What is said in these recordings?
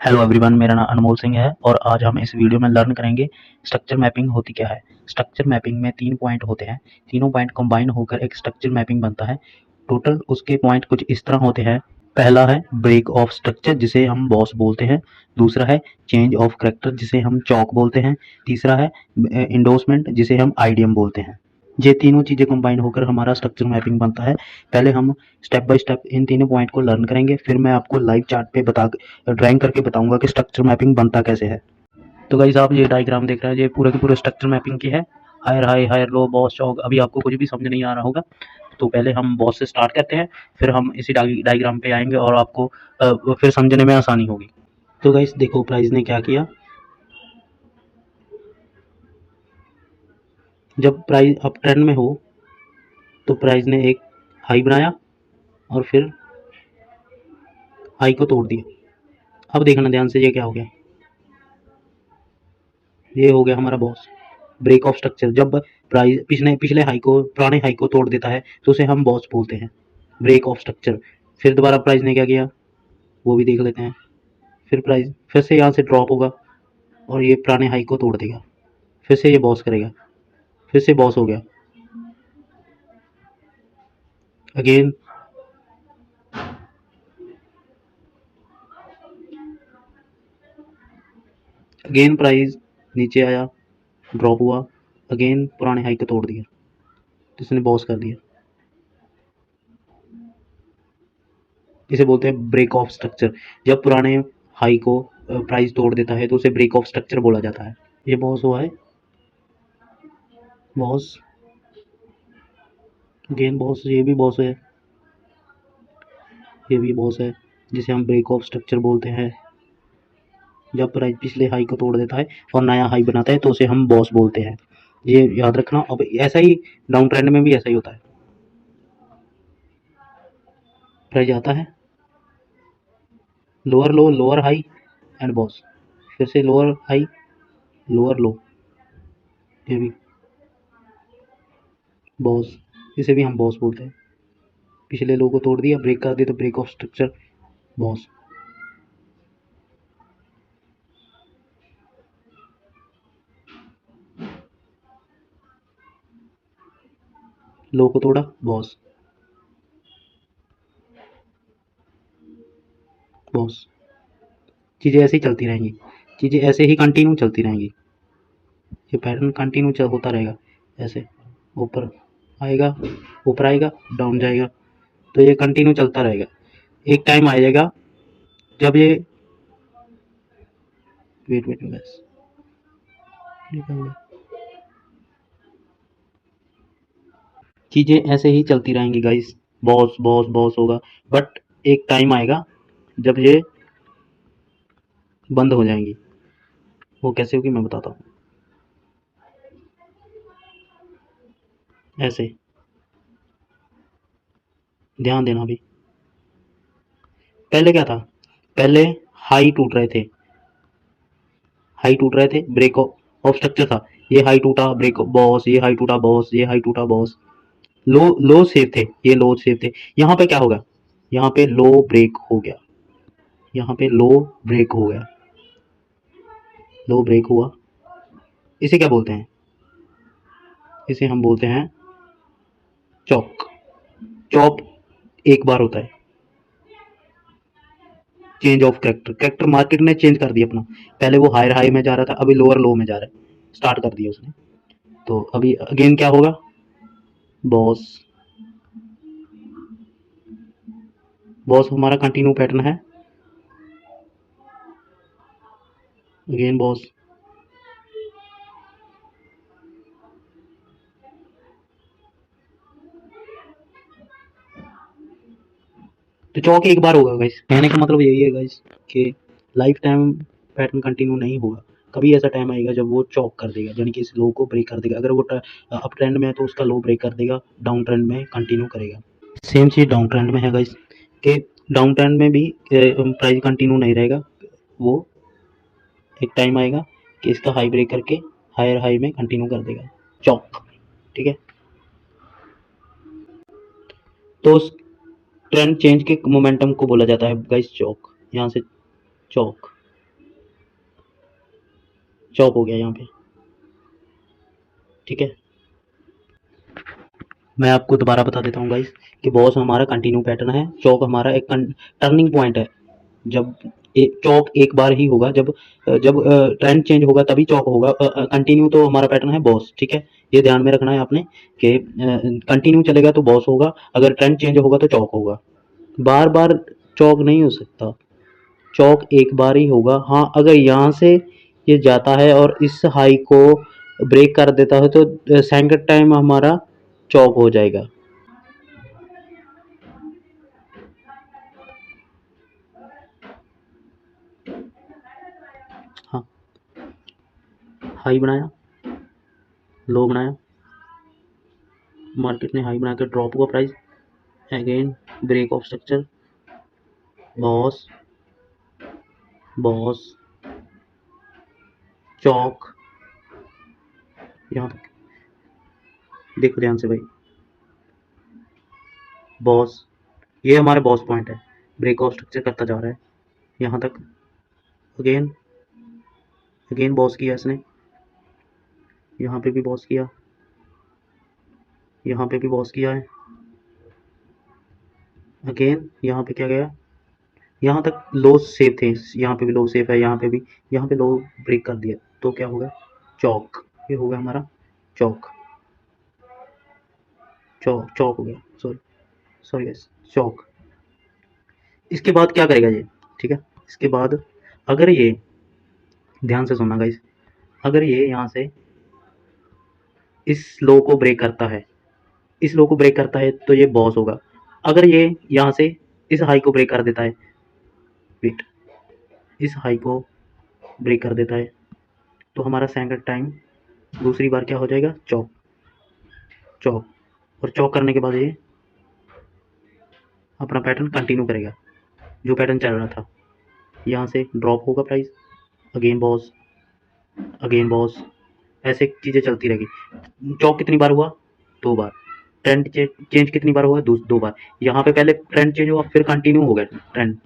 Hello everyone, मेरा नाम अनमोल सिंह है और आज हम इस वीडियो में लर्न करेंगे स्ट्रक्चर मैपिंग होती क्या है। स्ट्रक्चर मैपिंग में 3 पॉइंट होते हैं। तीनों पॉइंट कंबाइन होकर एक स्ट्रक्चर मैपिंग बनता है। टोटल उसके पॉइंट कुछ इस तरह होते हैं। पहला है ब्रेक ऑफ स्ट्रक्चर, जिसे हम बॉस बोलते हैं। दूसरा है चेंज ऑफ करैक्टर, जिसे हम चॉक बोलते हैं। तीसरा है इंडोर्समेंट, जिसे हम आईडीएम बोलते हैं। ये तीनों चीज़ें कंबाइन होकर हमारा स्ट्रक्चर मैपिंग बनता है। पहले हम स्टेप बाय स्टेप इन तीनों पॉइंट को लर्न करेंगे, फिर मैं आपको लाइव चार्ट पे ड्राइंग करके बताऊंगा कि स्ट्रक्चर मैपिंग बनता कैसे है। तो गाइस, आप ये डायग्राम देख रहे हैं, ये पूरे के पूरे स्ट्रक्चर मैपिंग की है। Higher high, higher low, BOS, CHoCH. अभी आपको कुछ भी समझ नहीं आ रहा होगा, तो पहले हम बॉस से स्टार्ट करते हैं, फिर हम इसी डायग्राम पे आएंगे और आपको फिर समझने में आसानी होगी। तो गाइस देखो, प्राइस ने क्या किया। जब प्राइस अप ट्रेंड में हो तो प्राइस ने एक हाई बनाया और फिर हाई को तोड़ दिया। अब देखना ध्यान से, ये क्या हो गया। ये हो गया हमारा बॉस। ब्रेक ऑफ स्ट्रक्चर, जब प्राइस पिछले पिछले हाई को, पुराने हाई को तोड़ देता है तो उसे हम बॉस बोलते हैं, ब्रेक ऑफ स्ट्रक्चर। फिर दोबारा प्राइस ने क्या किया, वो भी देख लेते हैं। फिर प्राइस फिर से यहाँ से ड्रॉप होगा और ये पुराने हाई को तोड़ देगा। फिर से ये बॉस करेगा, फिर से बॉस हो गया। अगेन अगेन प्राइस नीचे आया, ड्रॉप हुआ, अगेन पुराने हाई को तोड़ दिया, तो इसने बॉस कर दिया। इसे बोलते हैं ब्रेक ऑफ स्ट्रक्चर। जब पुराने हाई को प्राइस तोड़ देता है तो उसे ब्रेक ऑफ स्ट्रक्चर बोला जाता है। ये बॉस हुआ है, बॉस, अगेन बॉस, ये भी बॉस है, ये भी बॉस है, जिसे हम ब्रेक ऑफ स्ट्रक्चर बोलते हैं। जब प्राइस पिछले हाई को तोड़ देता है और नया हाई बनाता है तो उसे हम बॉस बोलते हैं। ये याद रखना। अब ऐसा ही डाउन ट्रेंड में भी ऐसा ही होता है। प्राइस आता है, lower low, lower high and boss, फिर से लोअर हाई, लोअर लो, ये भी बॉस, इसे भी हम बॉस बोलते हैं। पिछले लो को तोड़ दिया, ब्रेक कर दिया, तो ब्रेक ऑफ स्ट्रक्चर, बॉस। लो को तोड़ा, बॉस, बॉस। चीज़ें ऐसे ही चलती रहेंगी, चीज़ें ऐसे ही कंटिन्यू चलती रहेंगी। ये पैटर्न कंटिन्यू होता रहेगा। ऐसे ऊपर आएगा, ऊपर आएगा, डाउन जाएगा, तो ये कंटिन्यू चलता रहेगा। एक टाइम आ जाएगा जब ये, वेट वेट बस, चीज़ें ऐसे ही चलती रहेंगी गाइस। बॉस बॉस बॉस होगा, बट एक टाइम आएगा जब ये बंद हो जाएंगी। वो कैसे होगी मैं बताता हूँ। ऐसे ध्यान देना। अभी पहले क्या था, पहले हाई टूट रहे थे, हाई टूट रहे थे, ब्रेक ऑफ स्ट्रक्चर था। ये हाई टूटा, ब्रेक बॉस, ये हाई टूटा बॉस, ये हाई टूटा boss. Low low save the, ये लो सेव थे। यहाँ पे क्या होगा, यहाँ पे लो ब्रेक हो गया, यहाँ पे लो ब्रेक हो गया, लो ब्रेक हुआ। इसे क्या बोलते हैं, इसे हम बोलते हैं चॉक। चॉप एक बार होता है। Change of character, character market ने चेंज कर दिया अपना। पहले वो हायर हाई में जा रहा था, अभी लोअर लो में जा रहा है, स्टार्ट कर दिया उसने। तो अभी अगेन क्या होगा, बॉस। बॉस हमारा कंटिन्यू पैटर्न है, अगेन बॉस। तो चौक एक बार होगा गाइस, कहने का मतलब यही है गाइस कि लाइफ टाइम पैटर्न कंटिन्यू नहीं होगा। कभी ऐसा टाइम आएगा जब वो चौक कर देगा, यानी कि इस लो को ब्रेक कर देगा। अगर वो अप ट्रेंड में है तो उसका लो ब्रेक कर देगा, डाउन ट्रेंड में कंटिन्यू करेगा। सेम चीज़ डाउन ट्रेंड में है गाइस, कि डाउन ट्रेंड में भी प्राइस कंटिन्यू नहीं रहेगा। वो एक टाइम आएगा कि इसका हाई ब्रेक करके हायर हाई में कंटिन्यू कर देगा, चौक। ठीक है, तो उस ट्रेंड चेंज के मोमेंटम को बोला जाता है गाइस चौक। यहाँ से चौक, चौक हो गया यहाँ पे, ठीक है। मैं आपको दोबारा बता देता हूँ गाइस कि बॉस हमारा कंटिन्यू पैटर्न है, चौक हमारा एक टर्निंग पॉइंट है। जब चौक एक बार ही होगा, जब जब ट्रेंड चेंज होगा तभी चौक होगा। कंटिन्यू तो हमारा पैटर्न है बॉस, ठीक है। ये ध्यान में रखना है आपने कि कंटिन्यू चलेगा तो बॉस होगा, अगर ट्रेंड चेंज होगा तो चौक होगा। बार बार चौक नहीं हो सकता, चौक एक बार ही होगा। हाँ, अगर यहाँ से ये जाता है और इस हाई को ब्रेक कर देता है तो सेकंड टाइम हमारा चौक हो जाएगा। हाँ, हाई बनाया, लो बनाया, मार्केट ने हाई बना कर ड्रॉप हुआ price, again break of structure, BOS BOS CHoCH. यहाँ तक देखो ध्यान से भाई, बॉस, ये हमारे बॉस पॉइंट है, ब्रेक ऑफ स्ट्रक्चर करता जा रहा है यहाँ तक, अगेन अगेन बॉस किया इसने, यहाँ पे भी बॉस किया, यहाँ पे भी बॉस किया है, अगेन यहाँ पे क्या गया, यहाँ तक लो सेफ थे, यहाँ पे भी लो सेफ है, यहाँ पे भी, यहाँ पे लो ब्रेक कर दिया तो क्या होगा, चौक। ये होगा हमारा चौक, चौक चौक हो गया, सॉरी सॉरी गाइस, चौक। इसके बाद क्या करेगा ये, ठीक है। इसके बाद अगर ये, ध्यान से सुनना गाइस, अगर ये यहाँ से इस लो को ब्रेक करता है, इस लो को ब्रेक करता है तो ये बॉस होगा। अगर ये यहाँ से इस हाई को ब्रेक कर देता है, वेट, इस हाई को ब्रेक कर देता है तो हमारा सेकंड टाइम दूसरी बार क्या हो जाएगा, चौक, चौक। और चौक करने के बाद ये अपना पैटर्न कंटिन्यू करेगा, जो पैटर्न चल रहा था। यहाँ से ड्रॉप होगा price, again boss, again boss, ऐसे चीज़ें चलती रहेगी। चौक कितनी बार हुआ, 2 बार। ट्रेंड चेंज कितनी बार हुआ, 2 बार। यहाँ पे पहले ट्रेंड चेंज हुआ, फिर कंटिन्यू हो गया ट्रेंड।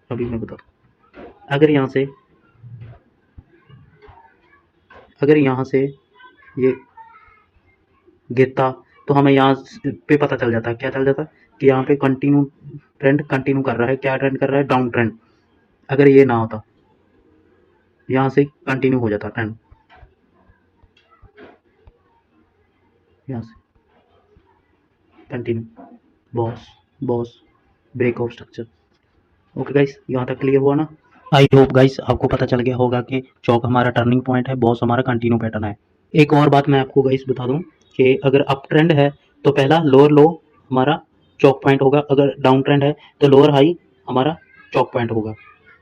अभी मैं बताता हूँ, अगर यहाँ से ये गिरता तो हमें यहाँ पे पता चल जाता, क्या चल जाता कि यहाँ पे कंटिन्यू ट्रेंड कंटिन्यू कर रहा है। क्या ट्रेंड कर रहा है, डाउन ट्रेंड। अगर ये ना होता, यहाँ से कंटिन्यू हो जाता ट्रेंड, यहाँ से continue, BOS BOS, break of structure. Okay guys, यहाँ तक क्लियर हुआ ना। आई होप गाइस आपको पता चल गया होगा कि चौक हमारा टर्निंग पॉइंट है, बॉस हमारा कंटिन्यू पैटर्न है। एक और बात मैं आपको गाइस बता दूं कि अगर अप ट्रेंड है तो पहला लोअर लो हमारा चौक पॉइंट होगा, अगर डाउन ट्रेंड है तो लोअर हाई हमारा चौक पॉइंट होगा।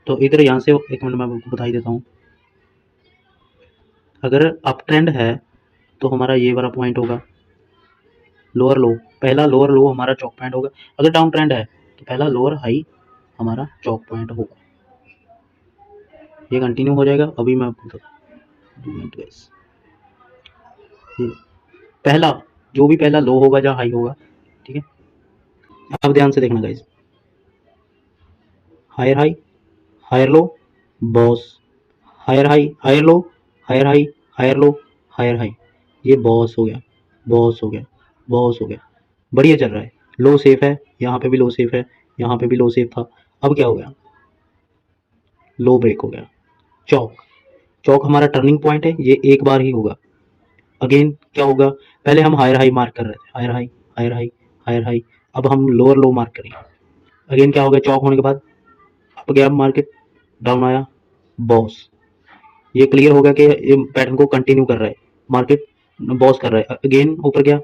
तो इधर यहाँ से एक मिनट मैं आपको बता ही देता हूँ, अगर अप ट्रेंड है तो हमारा ये वाला पॉइंट होगा लोअर लो, पहला लोअर लो हमारा चौक पॉइंट होगा। अगर डाउन ट्रेंड है तो पहला लोअर हाई हमारा चौक पॉइंट होगा। ये कंटिन्यू हो जाएगा, अभी मैं आपको बताता हूँ। पहला जो भी पहला लो होगा या हाई होगा, ठीक है। अब ध्यान से देखना guys, higher high, higher low, BOS, higher high, higher low, higher high, higher low, higher high. ये बॉस हो गया, बॉस हो गया, बॉस हो गया। बढ़िया चल रहा है, लो सेफ है, यहाँ पे भी लो सेफ है, यहाँ पे भी लो सेफ था। अब क्या हो गया, लो ब्रेक हो गया, चौक। चौक हमारा टर्निंग पॉइंट है, ये एक बार ही होगा। अगेन क्या होगा, पहले हम हायर हाई मार्क कर रहे थे, higher high, higher high, higher high. अब हम लोअर लो मार्क करेंगे। अगेन क्या हो गया, चौक होने के बाद अप गया मार्केट, डाउन आया, बॉस। ये क्लियर होगा कि ये पैटर्न को कंटिन्यू कर रहा है, मार्केट बॉस कर रहा है। अगेन ऊपर गया,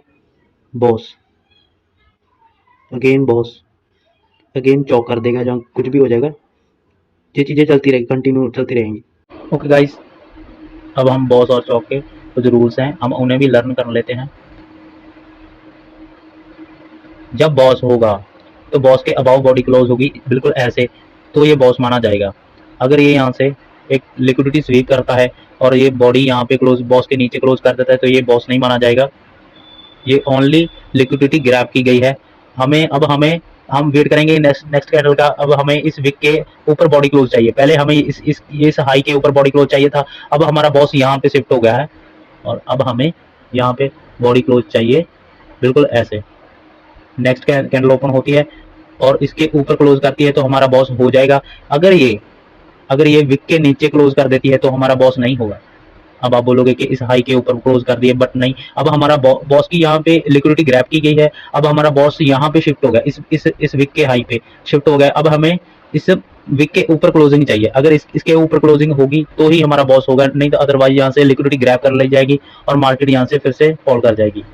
बॉस, अगेन बॉस, अगेन चौक कर देगा, जहाँ कुछ भी हो जाएगा। ये चीज़ें चलती रहेगी, कंटिन्यू चलती रहेंगी। ओके गाइस, अब हम बॉस और चौक के कुछ रूल्स हैं, हम उन्हें भी लर्न कर लेते हैं। जब बॉस होगा तो बॉस के अबाउ बॉडी क्लोज होगी बिल्कुल ऐसे, तो ये बॉस माना जाएगा। अगर ये यहाँ से एक लिक्विडिटी स्वीप करता है और ये बॉडी यहाँ पे क्लोज, बॉस के नीचे क्लोज कर देता है, तो ये बॉस नहीं माना जाएगा। ये ओनली लिक्विडिटी ग्रैब की गई है। हमें हम वेट करेंगे नेक्स्ट नेक्स्ट कैंडल का। अब हमें इस विक के ऊपर बॉडी क्लोज चाहिए, पहले हमें इस हाई के ऊपर बॉडी क्लोज चाहिए था। अब हमारा बॉस यहाँ पे शिफ्ट हो गया है और अब हमें यहाँ पे बॉडी क्लोज चाहिए, बिल्कुल ऐसे। नेक्स्ट कैंडल ओपन होती है और इसके ऊपर क्लोज करती है तो हमारा बॉस हो जाएगा। अगर ये विक के नीचे क्लोज कर देती है तो हमारा बॉस नहीं होगा। अब आप बोलोगे कि इस हाई के ऊपर क्लोज कर दिए, बट नहीं, अब हमारा बॉस की यहाँ पे लिक्विडिटी ग्रैब की गई है। अब हमारा बॉस यहाँ पे शिफ्ट हो गया, इस विक के हाई पे शिफ्ट हो गया। अब हमें इस विक के ऊपर क्लोजिंग चाहिए। अगर इसके ऊपर क्लोजिंग होगी तो ही हमारा बॉस होगा, नहीं तो अदरवाइज यहाँ से लिक्विडिटी ग्रैब कर ली जाएगी और मार्केट यहाँ से फिर से फॉल कर जाएगी।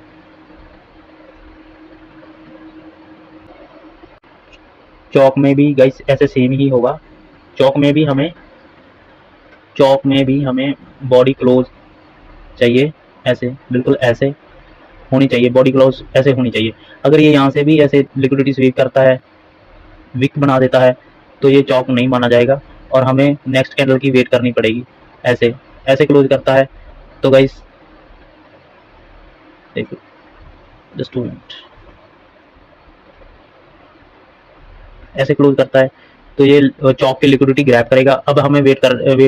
चौक में भी गाइस ऐसे सेम ही होगा। चौक में भी हमें बॉडी क्लोज चाहिए, ऐसे, बिल्कुल ऐसे होनी चाहिए बॉडी क्लोज, ऐसे होनी चाहिए। अगर ये यहाँ से भी ऐसे लिक्विडिटी स्वीप करता है, विक बना देता है, तो ये चौक नहीं माना जाएगा और हमें नेक्स्ट कैंडल की वेट करनी पड़ेगी। ऐसे ऐसे क्लोज करता है तो गाइस देखो, जस्ट 2 मिनट, ऐसे क्लोज करता है तो ये चौक की लिक्विडिटी ग्रैब करेगा। अब हमें वेट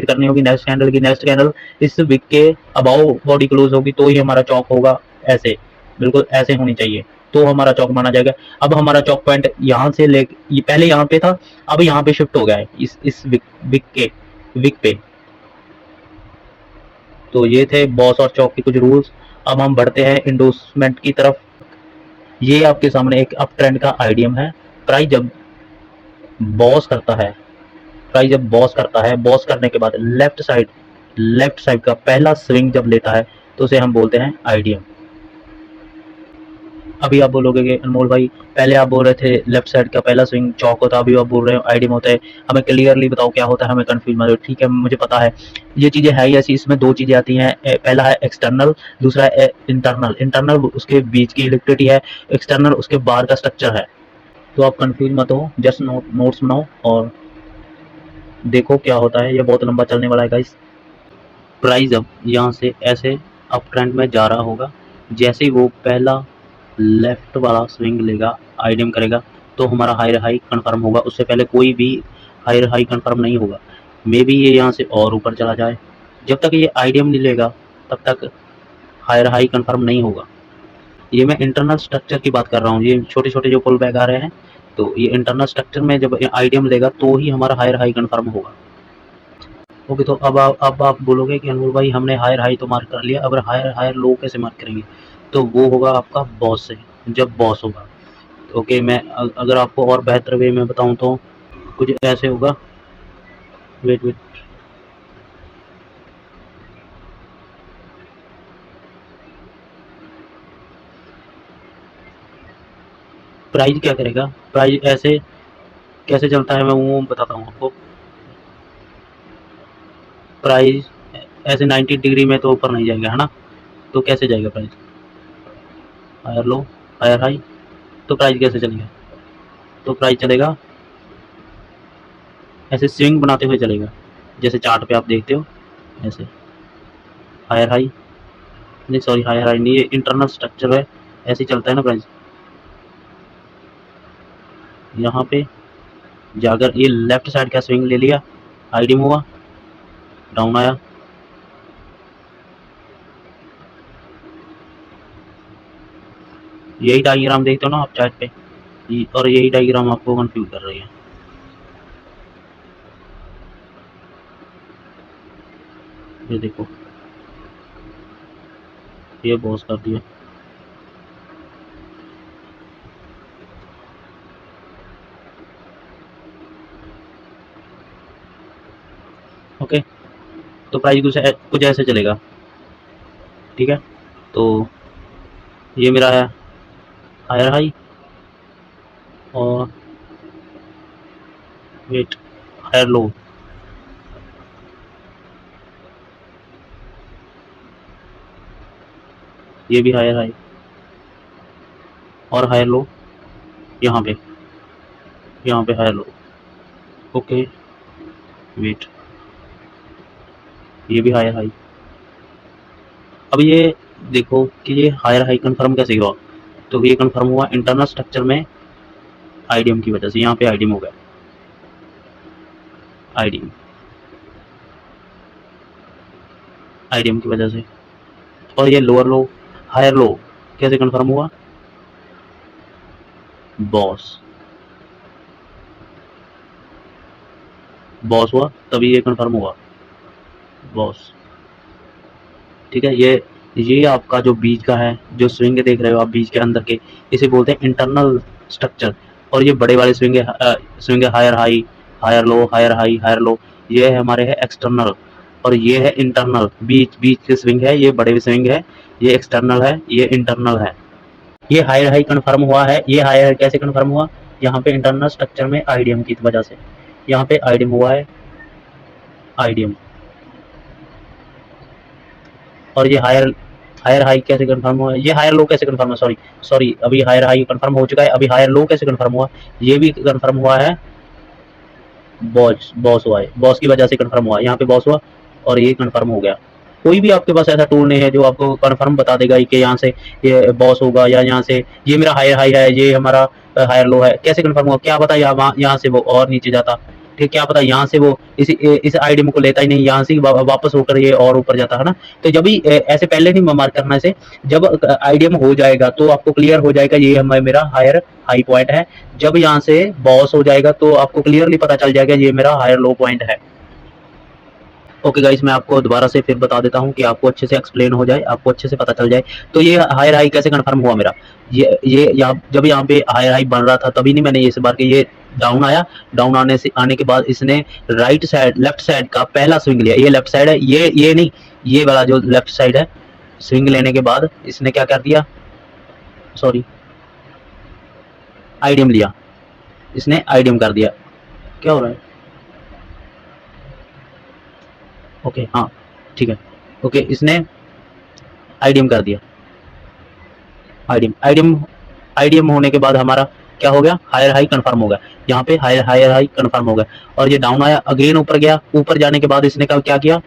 करनी होगी नेक्स्ट कैंडल की। नेक्स्ट कैंडल इस विक के अबाउ बॉडी क्लोज होगी तो ही हमारा चौक होगा, ऐसे, बिल्कुल ऐसे होनी चाहिए, तो हमारा चौक माना जाएगा। अब हमारा चौक पॉइंट यहाँ से ले, ये पहले यहाँ पे था, अब यहाँ पे शिफ्ट हो गया है इस विक पे। तो ये थे बॉस और चौक के कुछ रूल्स। अब हम बढ़ते हैं इंडोर्समेंट की तरफ। ये आपके सामने एक अप ट्रेंड का आइडियम है। प्राइस जब बॉस करता है, बॉस करने के बाद लेफ्ट साइड का पहला स्विंग जब लेता है तो उसे हम बोलते हैं आइडियम। अभी आप बोलोगे कि अनमोल भाई पहले आप बोल रहे थे लेफ्ट साइड का पहला स्विंग चौक होता है, अभी आप बोल रहे हो आइडियम होता है। हमें क्लियरली बताओ क्या होता है, हमें कंफ्यूज मत हो। ठीक है, मुझे पता है ये चीजें है ही ऐसी। इसमें 2 चीजें आती हैं, पहला है एक्सटर्नल, दूसरा है इंटरनल। इंटरनल उसके बीच की लिक्विडिटी है, एक्सटर्नल उसके बाहर का स्ट्रक्चर है। तो आप कंफ्यूज मत हो, जस्ट नोट्स बनाओ और देखो क्या होता है। ये बहुत लंबा चलने वाला है गाइस। प्राइस अब यहाँ से ऐसे अप ट्रेंड में जा रहा होगा। जैसे ही वो पहला लेफ्ट वाला स्विंग लेगा, आइडियम करेगा, तो हमारा हायर हाई कंफर्म होगा। उससे पहले कोई भी हायर हाई कंफर्म नहीं होगा। मे बी ये यहाँ से और ऊपर चला जाए। जब तक ये आइडियम नहीं लेगा तब तक हायर हाई कंफर्म नहीं होगा। ये मैं इंटरनल स्ट्रक्चर की बात कर रहा हूँ। ये छोटे छोटे जो पुल बैक आ रहे हैं, तो ये इंटरनल स्ट्रक्चर में जब आइडियम लेगा तो ही हमारा हायर हाई कंफर्म होगा। ओके, तो अब आप बोलोगे कि अनमोल भाई हमने हायर हाई तो मार्क कर लिया, अगर हायर हायर लो कैसे मार्क करेंगे? तो वो होगा आपका बॉस से, जब बॉस होगा। ओके, मैं अगर आपको और बेहतर वे में बताऊं तो कुछ ऐसे होगा। वेट, प्राइस क्या करेगा? प्राइस ऐसे कैसे चलता है मैं वो बताता हूँ आपको। प्राइस ऐसे 90 डिग्री में तो ऊपर नहीं जाएगा, है ना? तो कैसे जाएगा price? Higher low, higher high. तो प्राइस कैसे चलेगा? तो प्राइस चलेगा ऐसे स्विंग बनाते हुए चलेगा, जैसे चार्ट पे आप देखते हो ऐसे। हायर हाई नहीं, सॉरी, हायर हाई नहीं, ये इंटरनल स्ट्रक्चर है, ऐसे ही चलता है ना प्राइस। यहाँ पे जाकर ये लेफ्ट साइड का स्विंग ले लिया, आइडियम हुआ, डाउन आया, यही डायग्राम देखते हो ना आप चार्ट पे, और यही डायग्राम आपको कंफ्यूज कर रही है। ये देखो, ये बॉस कर दिया। ओके, तो प्राइस कुछ ऐसे चलेगा। ठीक है, तो ये मेरा है हायर हाई और वेट, हायर लो। ये भी हायर हाई और हायर लो, यहाँ पे हायर लो। ओके, वेट, ये भी हायर हाई। अब ये देखो कि ये हायर हाई कंफर्म कैसे हुआ? तो ये कंफर्म हुआ इंटरनल स्ट्रक्चर में आईडीएम की वजह से, यहाँ पे आईडीएम हो गया, आईडीएम आईडीएम की वजह से। और ये लोअर लो हायर लो कैसे कंफर्म हुआ, बॉस बॉस हुआ तभी ये कंफर्म हुआ, बॉस। ठीक है, ये आपका जो बीच का है, जो स्विंग देख रहे हो आप बीच के अंदर के, इसे बोलते हैं इंटरनल स्ट्रक्चर। और ये बड़े वाले स्विंग है, स्विंग है higher high, higher low, higher high, higher low, ये है हमारे है एक्सटर्नल। और ये है इंटरनल, बीच बीच के स्विंग है, ये बड़े स्विंग है, ये एक्सटर्नल है, ये इंटरनल है। ये हायर हाई कन्फर्म हुआ है, ये हायर हाई कैसे कन्फर्म हुआ, यहाँ पे इंटरनल स्ट्रक्चर में आईडीएम की वजह से, यहाँ पे आईडीएम हुआ है, आईडीएम। और ये हायर हायर हाई कैसे कंफर्म हुआ, ये हायर लो कैसे कंफर्म हुआ, सॉरी सॉरी, अभी हायर हाई कंफर्म हो चुका है, अभी हायर लो कैसे कंफर्म हुआ, ये भी कंफर्म हुआ है, बॉस बॉस हुआ है, बॉस की वजह से कंफर्म हुआ, यहाँ पे बॉस हुआ और ये कंफर्म हो गया। कोई भी आपके पास ऐसा टूल नहीं है जो आपको कंफर्म बता देगा कि यहाँ से ये बॉस होगा या यहाँ से ये मेरा हायर हाई है, ये हमारा हायर लो है, कैसे कंफर्म हुआ, क्या पता यहाँ से वो और नीचे जाता, ठीक, क्या पता यहाँ से वो इस आईडीएम को लेता ही नहीं, यहाँ से वापस होकर ये और ऊपर जाता है ना। तो जब भी ऐसे पहले नहीं मार्क करना इसे, जब आईडीएम हो जाएगा तो आपको क्लियर हो जाएगा ये मेरा हायर हाई पॉइंट है, जब यहाँ से बॉस हो जाएगा तो आपको क्लियरली पता चल जाएगा ये मेरा हायर लो पॉइंट है। ओके गाइस, मैं आपको दोबारा से फिर बता देता हूँ कि आपको अच्छे से एक्सप्लेन हो जाए, आपको अच्छे से पता चल जाए। तो ये हायर हाई कैसे कंफर्म हुआ मेरा, ये जब यहाँ पे हायर हाई बन रहा था तभी नहीं मैंने इस बार के ये डाउन आया, डाउन आने के बाद इसने राइट साइड लेफ्ट साइड का पहला स्विंग लिया, ये लेफ्ट साइड है, ये नहीं, ये वाला जो लेफ्ट साइड है, स्विंग लेने के बाद इसने क्या कर दिया, सॉरी आईडीएम लिया, इसने आईडीएम कर दिया। क्या हो रहा है, ओके हाँ ठीक है, ओके इसने आईडीएम कर दिया, आईडीएम आईडीएम आईडीएम होने के बाद हमारा क्या हो गया, हायर हाई कंफर्म हो गया, यहाँ पे हायर हाई कंफर्म हो गया। और ये डाउन आया, अगेन ऊपर गया, ऊपर जाने के बाद इसने क्या किया,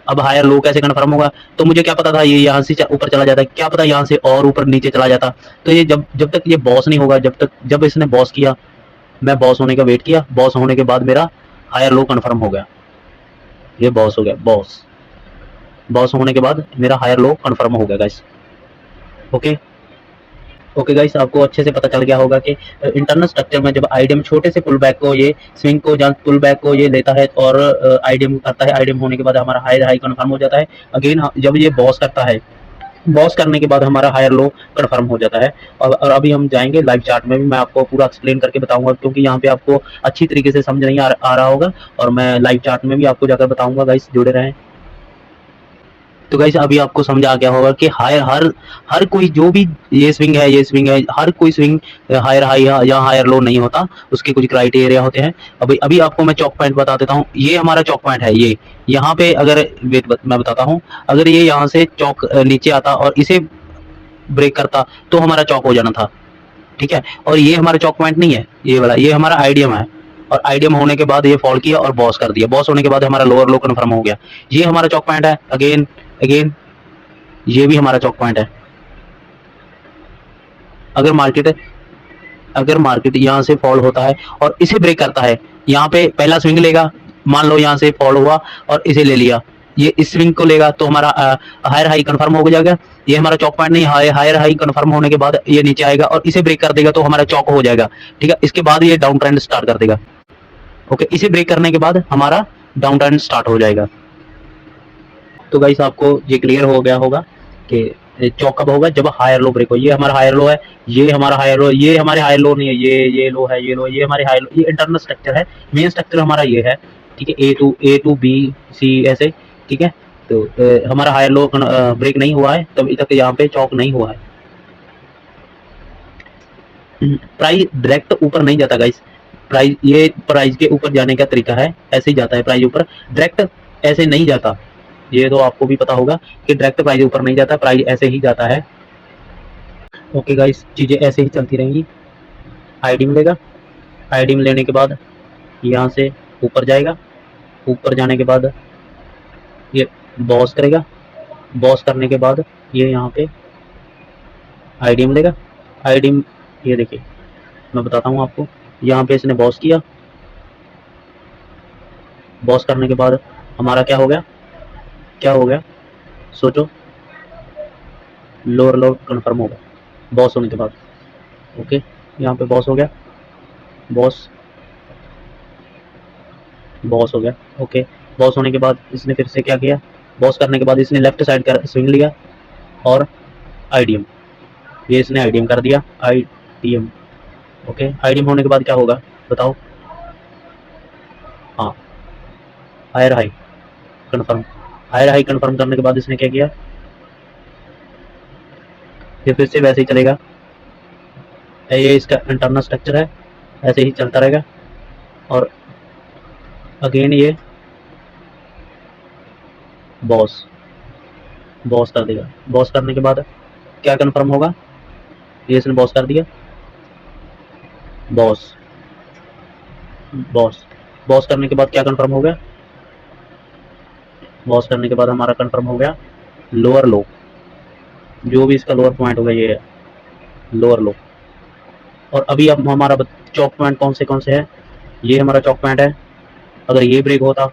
अब हायर लो कैसे कंफर्म होगा, तो मुझे क्या पता था ये यहाँ से ऊपर चला जाता, क्या पता यहाँ से और ऊपर नीचे चला जाता। तो ये जब तक ये बॉस नहीं होगा, जब इसने बॉस किया, मैं बॉस होने का वेट किया, बॉस होने के बाद मेरा हायर लो कंफर्म हो गया, ये बॉस हो गया, बॉस बॉस होने के बाद मेरा हायर लो कंफर्म हो गया गाइस। ओके ओके गाइस, आपको अच्छे से पता चल गया होगा कि इंटरनल स्ट्रक्चर में जब आईडीएम छोटे से पुल बैक को, ये स्विंग को या पुल बैक को ये लेता है और आईडीएम करता है, आईडीएम होने के बाद हमारा हायर हाई कंफर्म हो जाता है। अगेन जब ये बॉस करता है, बॉस करने के बाद हमारा हायर लो कंफर्म हो जाता है। और अभी हम जाएंगे लाइव चार्ट में भी, मैं आपको पूरा एक्सप्लेन करके बताऊंगा, क्योंकि यहाँ पे आपको अच्छी तरीके से समझ नहीं आ रहा होगा, और मैं लाइव चार्ट में भी आपको जाकर बताऊंगा। गाइस जुड़े रहें। तो गाइस अभी आपको समझ आ गया होगा कि हायर हर हर कोई जो भी ये स्विंग है, ये स्विंग है, हर कोई स्विंग हायर हाई या हायर लो नहीं होता, उसके कुछ क्राइटेरिया होते हैं। अभी अभी आपको मैं चौक पॉइंट बता देता हूँ, ये हमारा चौक पॉइंट है, ये यहाँ पे अगर वेट मैं बताता हूँ, अगर ये यहाँ से चौक नीचे आता और इसे ब्रेक करता तो हमारा चौक हो जाना था, ठीक है। और ये हमारा चौक पॉइंट नहीं है, ये वाला, ये हमारा आईडीएम है, और आईडीएम होने के बाद ये फॉल किया और बॉस कर दिया, बॉस होने के बाद हमारा लोअर लो कन्फर्म हो गया, ये हमारा चौक पॉइंट है। अगेन अगेन ये भी हमारा चौक पॉइंट है। अगर मार्केट यहाँ से फॉल होता है और इसे ब्रेक करता है, यहाँ पे पहला स्विंग लेगा, मान लो यहाँ से फॉल हुआ और इसे ले लिया, ये इस स्विंग को लेगा तो हमारा हायर हाई कंफर्म हो जाएगा, ये हमारा चौक पॉइंट नहीं, हायर हाई कंफर्म होने के बाद ये नीचे आएगा और इसे ब्रेक कर देगा तो हमारा चौक हो जाएगा, ठीक है। इसके बाद ये डाउन ट्रेंड स्टार्ट कर देगा, ओके, इसे ब्रेक करने के बाद हमारा डाउन ट्रेंड स्टार्ट हो जाएगा। तो गाइस आपको ये क्लियर हो गया होगा कि चौक कब होगा, जब हायर लो ब्रेक हो। ये हमारा हायर लो है, ये हमारा हायर लो, ये हमारे हायर लो नहीं है, ये लो है, ये लो, ये हमारे हायर लो, ये इंटरनल स्ट्रक्चर है, मेन स्ट्रक्चर हमारा ये है, ठीक है, ए टू बी सी ऐसे, ठीक है। तो हमारा हायर लो ब्रेक नहीं हुआ है, तब तक यहाँ पे चौक नहीं हुआ है। प्राइस डायरेक्ट ऊपर नहीं जाता गाइस, प्राइस ये प्राइस के ऊपर जाने का तरीका है, ऐसे ही जाता है प्राइस ऊपर, डायरेक्ट ऐसे नहीं जाता, ये तो आपको भी पता होगा कि डायरेक्ट प्राइस ऊपर नहीं जाता, प्राइस ऐसे ही जाता है। ओके गाइस, चीजें ऐसे ही चलती रहेंगी। आईडी मिलेगा, आईडी लेने के बाद यहाँ से ऊपर जाएगा, ऊपर जाने के बाद ये बॉस करेगा, बॉस करने के बाद ये यहाँ पे आईडी मिलेगा, आईडी ये देखिए मैं बताता हूँ आपको, यहाँ पे इसने बॉस किया, बॉस करने के बाद हमारा क्या हो गया, क्या हो गया सोचो, लोअर लो कन्फर्म हो गया बॉस होने के बाद। ओके, यहाँ पे बॉस हो गया, बॉस बॉस हो गया। ओके, बॉस होने के बाद इसने फिर से क्या किया, बॉस करने के बाद इसने लेफ्ट साइड का स्विंग लिया और आईडीएम, ये इसने आईडीएम कर दिया, आईडीएम। ओके, आईडीएम होने के बाद क्या होगा बताओ, हाँ higher high confirm, higher high confirm करने के बाद इसने क्या किया, ये फिर से वैसे ही चलेगा, ये इसका इंटरनल स्ट्रक्चर है, ऐसे ही चलता रहेगा। और अगेन ये बॉस, बॉस कर देगा, बॉस करने के बाद क्या कंफर्म होगा, ये इसने बॉस कर दिया, बॉस बॉस बॉस करने के बाद क्या कंफर्म हो गया, बॉस करने के बाद हमारा कंफर्म हो गया लोअर लो, जो भी इसका लोअर पॉइंट होगा ये है लोअर लो। और अभी अब हमारा चौक पॉइंट कौन से है, ये हमारा चौक पॉइंट है। अगर ये ब्रेक होता,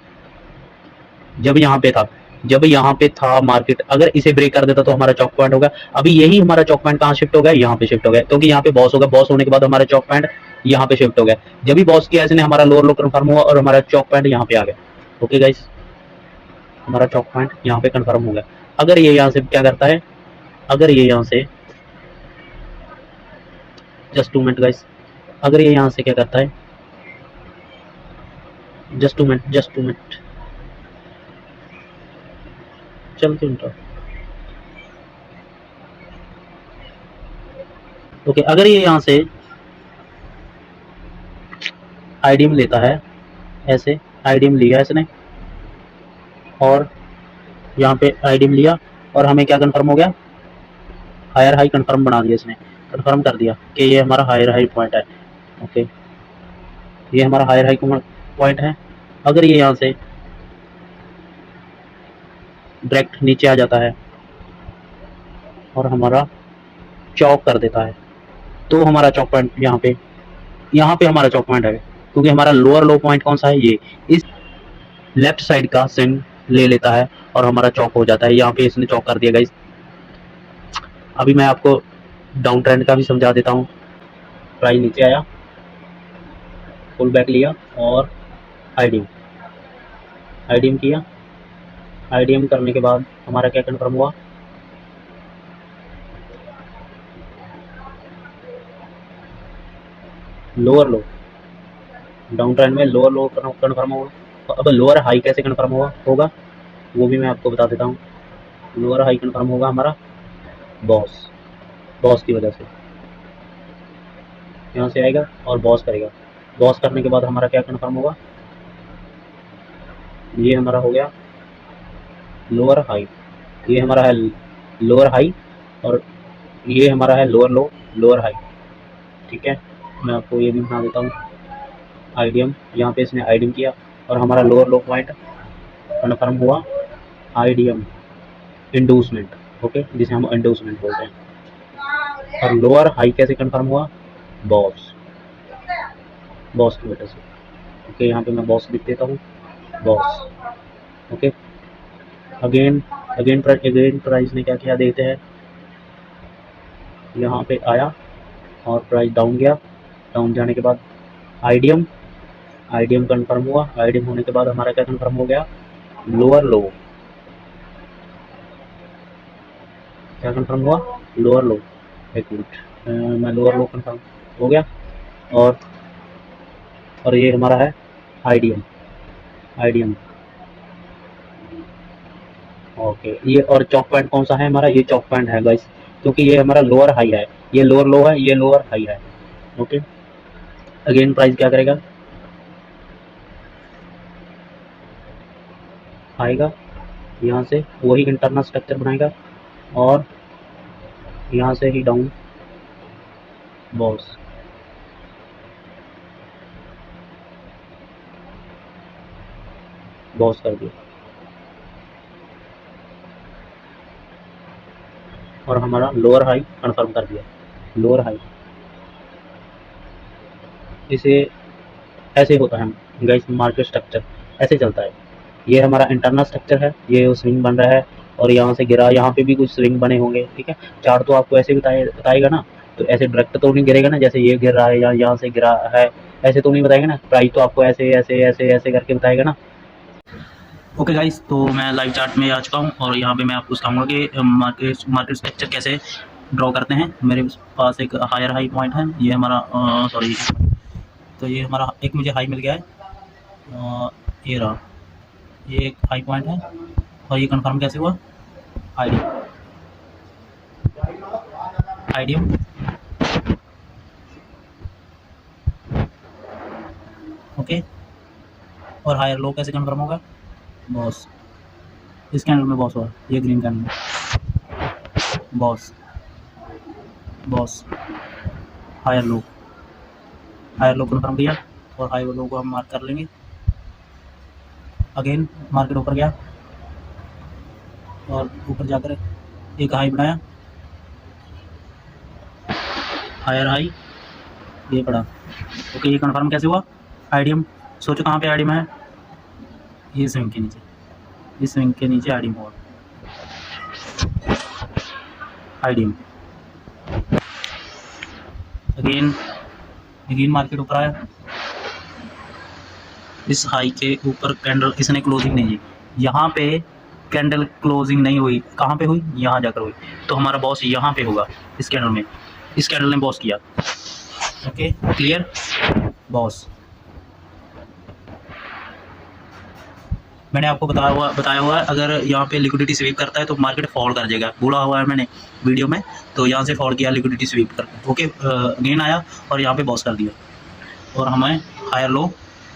जब यहाँ पे था, जब यहाँ पे था मार्केट, अगर इसे ब्रेक कर देता तो हमारा चौक पॉइंट होगा। अभी यही हमारा चौक पॉइंट कहाँ शिफ्ट हो गया, यहाँ पे शिफ्ट हो गया, क्योंकि यहाँ पे बॉस होगा, बॉस होने के बाद हमारा चौक पॉइंट यहाँ पे शिफ्ट हो गया। जब भी बॉस किया इसने, हमारा लोअर लो कन्फर्म हुआ और हमारा चौक पॉइंट यहाँ पे आ गया। ओके गाइस, हमारा चौक पॉइंट यहाँ पे कन्फर्म हो गया। अगर ये यहाँ से क्या करता है, अगर ये यहाँ से, जस्ट 2 मिनट गाइस, अगर ये यहाँ से क्या करता है, जस्ट 2 मिनट, जस्ट 2 मिनट, चल क्यों उनका। ओके, अगर ये यहाँ से आईडीएम लेता है, ऐसे आईडीएम लिया इसने और यहाँ पे आईडीएम लिया और हमें क्या कंफर्म हो गया, हायर हाई कंफर्म बना दिया इसने, कंफर्म कर दिया कि ये हमारा हायर हाई पॉइंट है। ओके, ये हमारा हायर हाई पॉइंट है। अगर ये यहाँ से डायरेक्ट नीचे आ जाता है और हमारा चौक कर देता है, तो हमारा चौक पॉइंट यहाँ पे हमारा चौक पॉइंट है, क्योंकि हमारा लोअर लो पॉइंट कौन सा है, ये इस लेफ्ट साइड का स्विंग ले लेता है और हमारा चौक हो जाता है। यहाँ पे इसने चौक कर दिया गाइस। अभी मैं आपको डाउन ट्रेंड का भी समझा देता हूँ। प्राइस नीचे आया, फुल बैक लिया और आईडीएम, आईडीएम किया, आईडीएम करने के बाद हमारा क्या कंफर्म हुआ, लोअर लो, डाउन ट्रेंड में लोअर लो कंफर्म होगा। अब लोअर हाई कैसे कंफर्म होगा वो भी मैं आपको बता देता हूँ। लोअर हाई कंफर्म होगा हमारा बॉस, बॉस की वजह से यहाँ से आएगा और बॉस करेगा, बॉस करने के बाद हमारा क्या कंफर्म होगा, ये हमारा हो गया लोअर हाई, ये हमारा है लोअर हाई और ये हमारा है लोअर लो, लोअर हाई। ठीक है, मैं आपको ये भी बता देता हूँ। आईडीएम, यहाँ पे इसने आईडीएम किया और हमारा लोअर लो पॉइंट कन्फर्म हुआ, आईडीएम इंडूसमेंट। ओके, जिसे हम इंडूसमेंट बोलते हैं। और लोअर हाई कैसे कंफर्म हुआ, बॉस, बॉस की वजह से। ओके, यहाँ पे मैं बॉस लिख देता हूँ, boss. Okay, again again price ने क्या किया देखते हैं, यहाँ पे आया और प्राइस डाउन गया, डाउन जाने के बाद आईडीएम, आईडीएम कंफर्म हुआ, आईडीएम होने के बाद हमारा क्या कंफर्म हो गया, लोअर लो, क्या कंफर्म हुआ, लोअर लो। एक मिनट, मैं लोअर लो कंफर्म हो गया और ये हमारा है आईडीएम, आईडीएम। ओके, ये और चौक पॉइंट कौन सा है हमारा, ये चौक पॉइंट है गाइस, क्योंकि ये हमारा लोअर हाई है, ये लोअर लो है, ये लोअर हाई है। ओके, अगेन प्राइस क्या करेगा, आएगा यहाँ से वही इंटरनल स्ट्रक्चर बनाएगा और यहाँ से ही डाउन, बॉस, बॉस कर दिया और हमारा लोअर हाई कंफर्म कर दिया, लोअर हाई। इसे ऐसे होता है गाइस, मार्केट स्ट्रक्चर ऐसे चलता है। ये हमारा इंटरनल स्ट्रक्चर है, ये स्विंग बन रहा है और यहाँ से गिरा, यहाँ पे भी कुछ स्विंग बने होंगे, ठीक है। चार्ट तो आपको ऐसे बताएगा ना, तो ऐसे डायरेक्ट तो नहीं गिरेगा ना, जैसे ये गिर रहा है या यहाँ से गिरा है, ऐसे तो नहीं बताएगा ना। प्राइस तो आपको ऐसे ऐसे ऐसे ऐसे करके बताएगा ना। ओके गाइस, तो मैं लाइव चार्ट में आ चुका हूँ और यहाँ पे मैं आपको सिखाऊंगा कि मार्केट स्ट्रक्चर कैसे ड्रॉ करते हैं। मेरे पास एक हायर हाई पॉइंट है, ये हमारा सॉरी, तो ये हमारा एक मुझे हाई मिल गया है, ये रहा, ये एक हाई पॉइंट है। और ये कंफर्म कैसे हुआ? आईडियम, आईडियम, ओके। और हायर लो कैसे कंफर्म होगा? बॉस, इस कैंडल में बॉस हुआ, ये ग्रीन कैंडल में BOS, BOS, higher low, higher low confirm किया और हाई लो को हम मार्क कर लेंगे। अगेन मार्केट ऊपर गया और ऊपर जाकर एक हाई बनाया, हायर हाई, ये पड़ा, ओके। ये कंफर्म कैसे हुआ? आईडियम, सोचो कहाँ पे आईडियम है? ये स्विंग के नीचे, इस स्विंग के नीचे आईडियम हुआ, आईडियम। अगेन अगेन मार्केट ऊपर आया, इस हाई के ऊपर कैंडल इसने क्लोजिंग नहीं की, यहाँ पे कैंडल क्लोजिंग नहीं हुई, कहाँ पे हुई? यहाँ जाकर हुई, तो हमारा बॉस यहाँ पे होगा, इस कैंडल में, इस कैंडल ने बॉस किया, ओके क्लियर, बॉस। मैंने आपको बताया हुआ है, अगर यहाँ पे लिक्विडिटी स्वीप करता है तो मार्केट फॉल कर जाएगा, बोला हुआ है मैंने वीडियो में। तो यहाँ से फॉल किया लिक्विडिटी स्वीप कर, ओके, गेन आया और यहाँ पे बॉस कर दिया और हमें हायर लो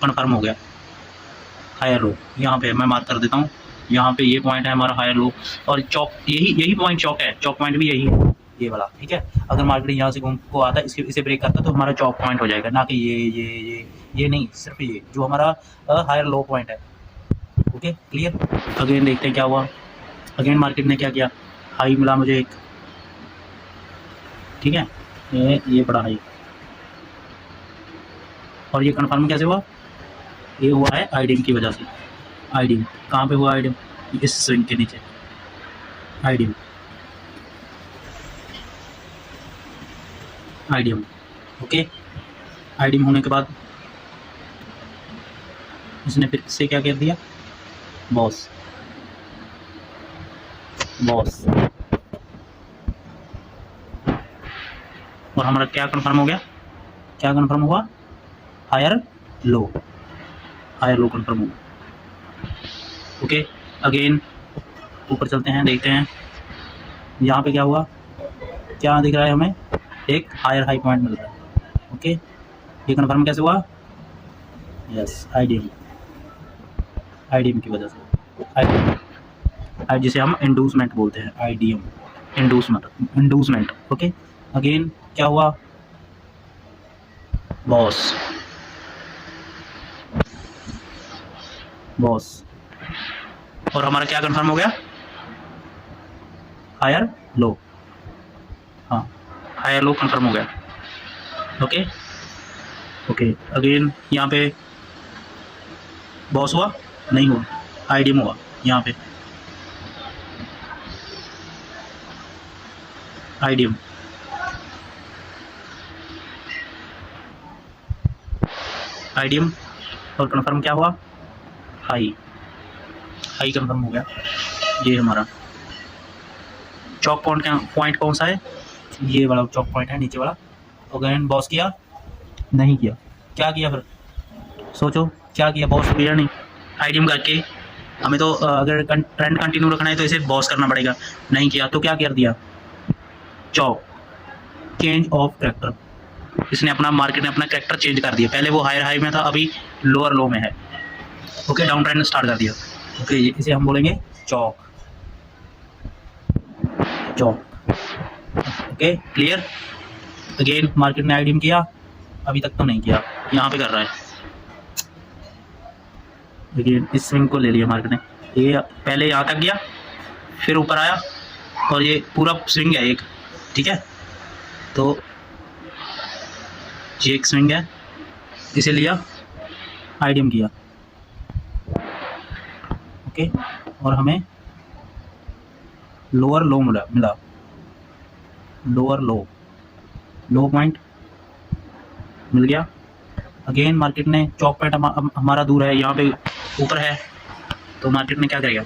कन्फर्म हो गया। हायर लो यहाँ पे मैं मार्क कर देता हूँ, यहाँ पे ये पॉइंट है हमारा हायर लो, और चौक यही पॉइंट चौक है, चौक पॉइंट भी यही है, ये वाला, ठीक है। अगर मार्केट यहाँ से घूम को आता है, इसे ब्रेक करता है तो हमारा चौक पॉइंट हो जाएगा, ना कि ये नहीं, सिर्फ ये जो हमारा हायर लो पॉइंट है, ओके क्लियर। अगेन देखते हैं क्या हुआ। अगेन मार्केट ने क्या किया? हाई मिला मुझे एक, ठीक है, ये बड़ा हाई, और ये कंफर्म कैसे हुआ? ये हुआ है आईडियम की वजह से। आईडियम कहाँ पे हुआ? आईडियम इस स्विंग के नीचे, आईडियम, आईडियम, ओके। आईडियम होने के बाद इसने फिर से क्या कर दिया? बॉस, बॉस, और हमारा क्या कंफर्म हो गया? क्या कंफर्म हुआ? Higher low, higher low confirm हुआ, ओके। अगेन ऊपर चलते हैं, देखते हैं यहाँ पे क्या हुआ, क्या दिख रहा है हमें? एक हायर हाई पॉइंट मिल रहा है, ओके। ये कंफर्म कैसे हुआ? यस, आईडियम, आईडियम की वजह से, आईडियम, जिसे हम इंडूसमेंट बोलते हैं, आईडियम, इंडूसमेंट, ओके। अगेन क्या हुआ? बॉस, बॉस, और हमारा क्या कंफर्म हो गया? हायर लो, हाँ हायर लो कंफर्म हो गया, ओके ओके। अगेन यहाँ पे बॉस हुआ? नहीं हुआ, आईडियम हुआ यहाँ पे, आईडियम, आईडियम, और कंफर्म क्या हुआ? हाई, हाई कंफर्म हो गया। ये हमारा चौक पॉइंट कौन सा है? ये वाला चौक पॉइंट है, नीचे वाला। अगेन बॉस किया? नहीं किया, क्या किया फिर? सोचो क्या किया? बॉस किया नहीं, आईडियम करके हमें तो अगर ट्रेंड कंटिन्यू रखना है तो इसे बॉस करना पड़ेगा, नहीं किया तो क्या कर दिया? चौक, चेंज ऑफ कैरेक्टर, इसने अपना मार्केट ने अपना कैरेक्टर चेंज कर दिया, पहले वो हायर हाई में था, अभी लोअर लो में है, ओके। डाउन ट्रेंड स्टार्ट कर दिया, ओके। इसे हम बोलेंगे चौक, चौक, ओके क्लियर। अगेन मार्केट ने आईडियम किया? अभी तक तो नहीं किया, यहाँ पे कर रहा है। अगेन इस स्विंग को ले लिया मार्केट ने, ये पहले यहाँ तक गया, फिर ऊपर आया, और ये पूरा स्विंग है एक, ठीक है। तो ये एक स्विंग है, इसे लिया, आईडीएम किया, ओके, और हमें लोअर लो मिला, लोअर लो पॉइंट मिल गया। अगेन मार्केट ने चॉक पॉइंट हमारा दूर है, यहाँ पे ऊपर है, तो मार्केट ने क्या करेगा,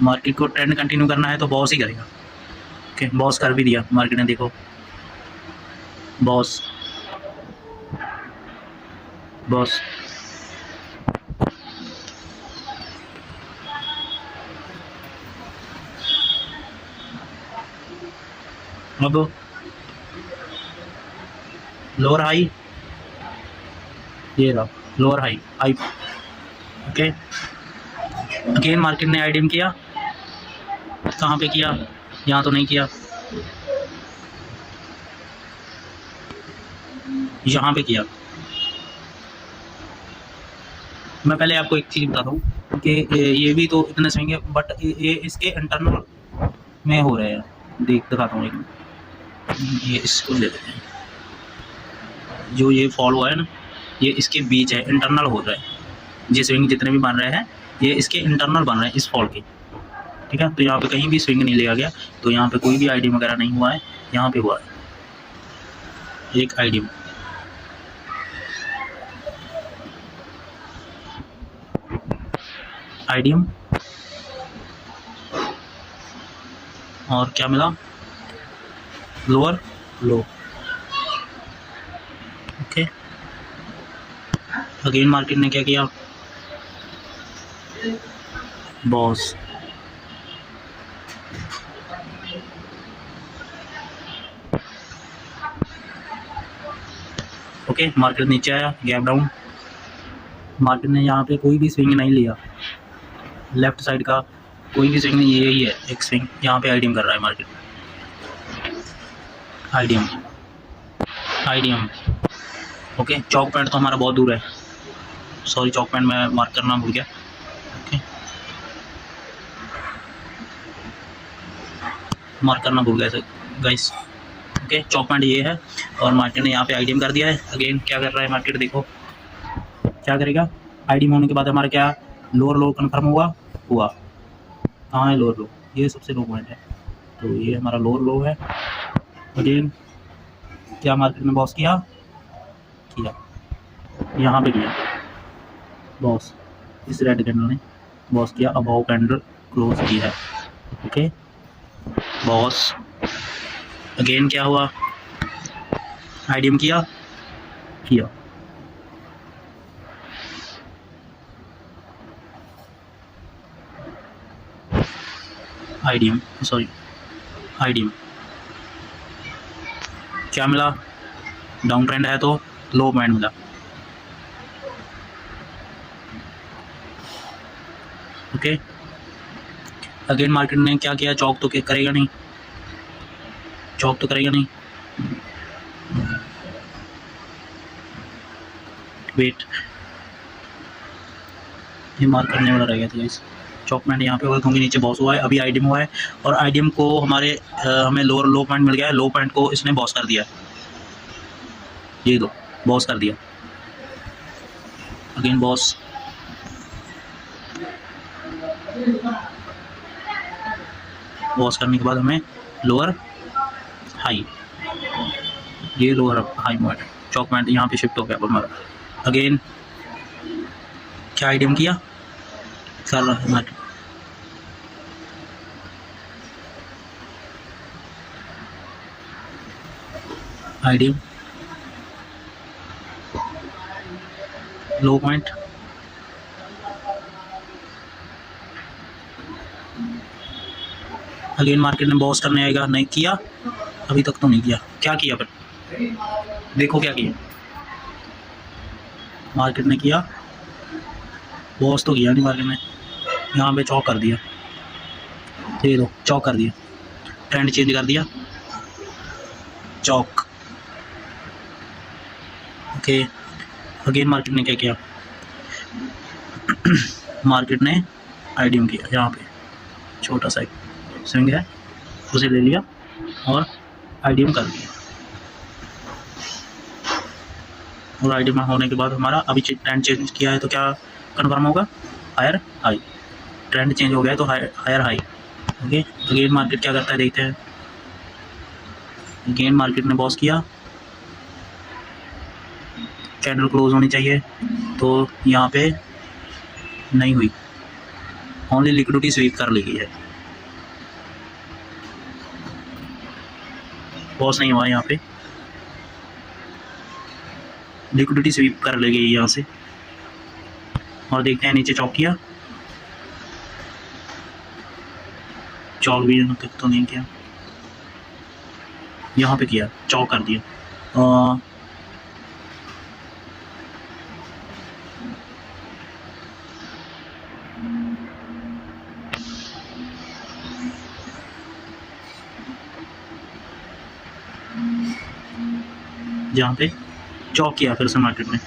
मार्केट को ट्रेंड कंटिन्यू करना है तो बॉस ही करेगा। ओके, बॉस कर भी दिया मार्केट ने, देखो बॉस अब लोअर हाई, ये रहा lower high, okay. Again market ने आईडीएम किया, कहाँ पे किया, यहाँ तो नहीं किया, यहाँ पे किया। मैं पहले आपको एक चीज़ बताता हूँ कि ये भी तो इतने स्विंग है, बट ये इसके इंटरनल में हो रहे हैं, दिखाता हूँ एक, ये इसको ले लेते हैं, जो ये फॉल हुआ है ना, ये इसके बीच है, इंटरनल हो रहा है, ये स्विंग जितने भी बन रहे हैं ये इसके इंटरनल बन रहे हैं इस फॉल के, ठीक है। तो यहाँ पे कहीं भी स्विंग नहीं लिया गया, तो यहाँ पे कोई भी आईडीएम वगैरह नहीं हुआ है, यहाँ पे हुआ है एक आईडीएम, और क्या मिला, लोअर लो, ओके। अगेन मार्केट ने क्या किया, बॉस, ओके। मार्केट नीचे आया, गैप डाउन, मार्केट ने यहाँ पे कोई भी स्विंग नहीं लिया, लेफ्ट साइड का कोई भी स्विंग नहीं, यही है एक स्विंग, यहाँ पे आईडीएम कर रहा है मार्केट, आईडीएम, ओके। चौक पॉइंट तो हमारा बहुत दूर है, सॉरी चौक पॉइंट मैं मार्क करना भूल गया, ओके, मार्क करना भूल गया गाइस, ओके। चौक पॉइंट ये है, और मार्केट ने यहाँ पे आईडीएम कर दिया है। अगेन क्या कर रहा है मार्केट, देखो क्या करेगा, आईडीएम होने के बाद हमारा क्या, लोअर लो कन्फर्म हुआ, कहाँ है लोअर लो, ये सबसे लो पॉइंट है, तो ये हमारा लोअर लो है। अगेन क्या मार्केट ने बॉस किया, यहाँ पे किया बॉस, इस रेड कैंडल ने बॉस किया, अबाव कैंडल क्लोज किया है, ओके बॉस। अगेन क्या हुआ, आईडीएम किया, आईडीएम क्या मिला, डाउन ट्रेंड है तो लो पॉइंट मिला, ओके। अगेन मार्केट ने क्या किया, चौक तो करेगा नहीं, वेट, ये मार्क करने वाला रह गया था इस चौक पॉइंट यहाँ पे होगा, क्योंकि नीचे बॉस हुआ है, अभी आईडीएम हुआ है, और आईडीएम को हमें लोअर लो पॉइंट मिल गया है, लो पॉइंट को इसने बॉस कर दिया, ये दो बॉस कर दिया। अगेन बॉस, करने के बाद हमें लोअर हाई, ये लोअर हाई पॉइंट, चौक पॉइंट यहाँ पे शिफ्ट हो गया हमारा। अगेन क्या आईडीएम किया, कर रहा है मार्केट, आईडीएम लो पॉइंट, अगेन मार्केट ने बॉस करने आएगा, नहीं किया अभी तक तो नहीं किया, क्या किया फिर देखो क्या किया, मार्केट ने किया बॉस तो किया नहीं मार्केट ने, यहाँ पे चौक कर दिया, ये दो चौक कर दिया, ट्रेंड चेंज कर दिया, चौक, ओके। अगेन मार्केट ने क्या किया, मार्केट ने आईडीएम किया, यहाँ पे छोटा सा स्विंग है उसे ले लिया और आईडीएम कर दिया, और आईडी में होने के बाद हमारा अभी ट्रेंड चेंज किया है तो क्या कन्फर्म होगा, हायर हाई। ट्रेंड चेंज हो गया है तो higher high. Okay, again market क्या करता है देखते हैं। अगेन मार्केट ने बॉस किया, कैंडल क्लोज होनी चाहिए तो यहाँ पे नहीं हुई, ओनली लिक्विडिटी स्वीप कर ली गई है, बॉस नहीं हुआ यहाँ पे, लिक्विडिटी स्वीप कर ली गई यहाँ से। और देखते हैं नीचे चौक किया, चौक भी तो नहीं किया, यहाँ पे किया, चौक कर दिया। जहाँ पे चौक किया फिर से मार्केट में,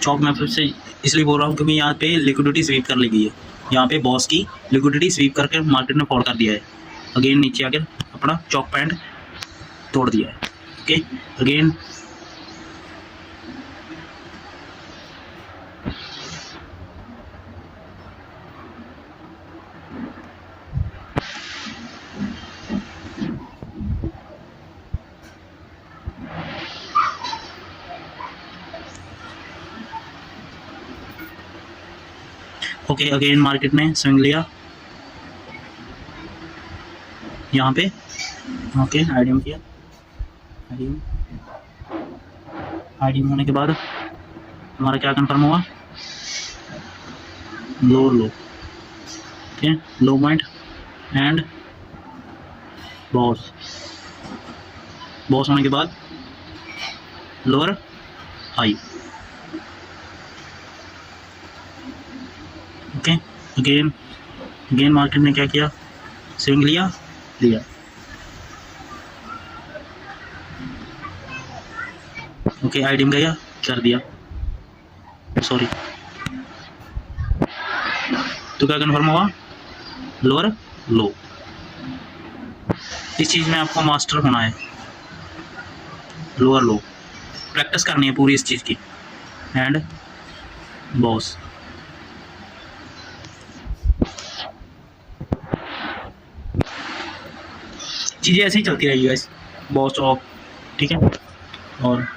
चौक में फिर से इसलिए बोल रहा हूँ क्योंकि यहाँ पे लिक्विडिटी स्वीप कर ली गई है, यहाँ पे बॉस की लिक्विडिटी स्वीप करके मार्केट ने फॉल कर दिया है। अगेन नीचे आकर अपना चौक पैंट तोड़ दिया है। Okay, again okay, again market ने स्विंग लिया यहाँ पे। ओके, आईडीएम किया, आईडीएम होने के बाद हमारा क्या कंफर्म हुआ, low low. Okay, low point and BOS, BOS होने के बाद lower high. Okay, again market ने क्या किया, स्विंग लिया, ओके, आईडीएम गया, कर दिया, सॉरी। तो क्या कन्फर्म हुआ, लोअर लो। इस चीज़ में आपको मास्टर होना है, लोअर लो प्रैक्टिस करनी है पूरी इस चीज़ की। एंड बॉस, चीज़ें ऐसे ही चलती रहेगी गाइस, बॉस ऑफ, ठीक है। और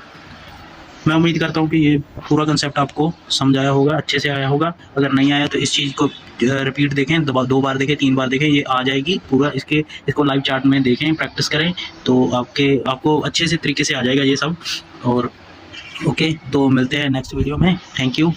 मैं उम्मीद करता हूँ कि ये पूरा कंसेप्ट आपको समझाया होगा, अच्छे से आया होगा। अगर नहीं आया तो इस चीज़ को रिपीट देखें, 2 बार देखें, 3 बार देखें, ये आ जाएगी पूरा। इसको लाइव चार्ट में देखें, प्रैक्टिस करें तो आपको अच्छे से तरीके से आ जाएगा ये सब। और ओके, तो मिलते हैं नेक्स्ट वीडियो में। Thank you.